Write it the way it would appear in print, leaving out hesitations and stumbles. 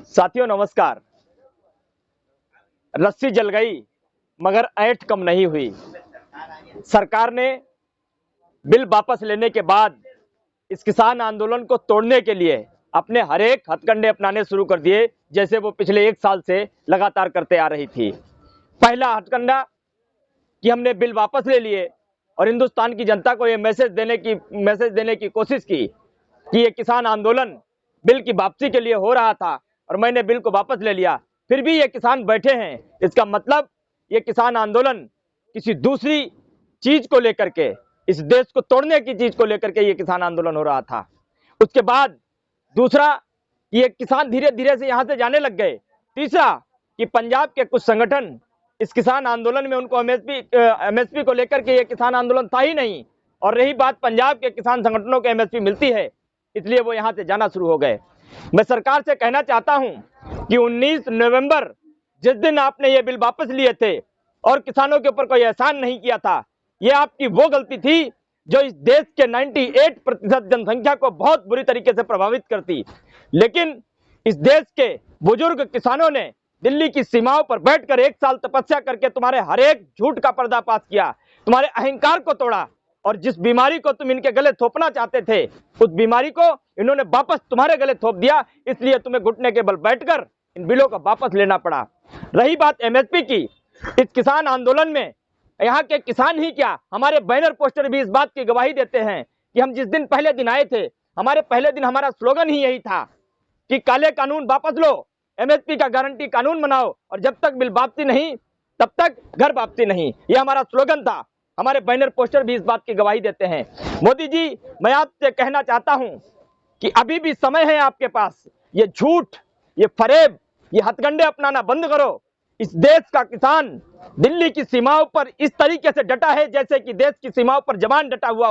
साथियों नमस्कार। रस्सी जल गई मगर ऐंठ कम नहीं हुई। सरकार ने बिल वापस लेने के बाद इस किसान आंदोलन को तोड़ने के लिए अपने हर एक हथकंडे अपनाने शुरू कर दिए, जैसे वो पिछले 1 साल से लगातार करते आ रही थी। पहला हथकंडा कि हमने बिल वापस ले लिए और हिंदुस्तान की जनता को ये मैसेज देने की कोशिश की कि ये किसान आंदोलन बिल की वापसी के लिए हो रहा था और मैंने बिल को वापस ले लिया। फिर भी ये किसान बैठे हैं, इसका मतलब ये किसान आंदोलन किसी दूसरी चीज को लेकर के, इस देश को तोड़ने की चीज को लेकर के ये किसान आंदोलन हो रहा था। उसके बाद दूसरा, ये किसान धीरे धीरे से यहां से जाने लग गए। तीसरा कि पंजाब के कुछ संगठन इस किसान आंदोलन में, उनको एमएसपी को लेकर के ये किसान आंदोलन था ही नहीं, और रही बात पंजाब के किसान संगठनों को एमएसपी मिलती है, इसलिए वो यहां से जाना शुरू हो गए। मैं सरकार से कहना चाहता हूं कि 19 नवंबर जिस दिन आपने ये बिल वापस लिए थे और किसानों के ऊपर कोई एहसान नहीं किया था, ये आपकी वो गलती थी जो इस देश के 98% जनसंख्या को बहुत बुरी तरीके से प्रभावित करती। लेकिन इस देश के बुजुर्ग किसानों ने दिल्ली की सीमाओं पर बैठकर 1 साल तपस्या करके तुम्हारे हर एक झूठ का पर्दाफाश किया, तुम्हारे अहंकार को तोड़ा, और जिस बीमारी को तुम इनके गले थोपना चाहते थे उस बीमारी को इन्होंने वापस तुम्हारे गले थोप दिया। इसलिए तुम्हें घुटने के बल बैठकर इन बिलों को वापस लेना पड़ा। रही बात एमएसपी की, इस किसान आंदोलन में यहाँ के किसान ही क्या, हमारे बैनर पोस्टर भी इस बात की गवाही देते हैं कि हम जिस दिन पहले दिन आए थे, हमारे पहले दिन हमारा स्लोगन ही यही था कि काले कानून वापस लो, एमएसपी का गारंटी कानून बनाओ, और जब तक बिल वापसी नहीं तब तक घर वापसी नहीं, यह हमारा स्लोगन था। हमारे बैनर पोस्टर भी इस बात की गवाही देते हैं। मोदी जी, मैं आपसे कहना चाहता हूं कि अभी भी समय है आपके पास। ये झूठ, ये फरेब, ये हथकंडे अपनाना बंद करो। इस देश का किसान दिल्ली की सीमाओं पर इस तरीके से डटा है जैसे कि देश की सीमाओं पर जवान डटा हुआ।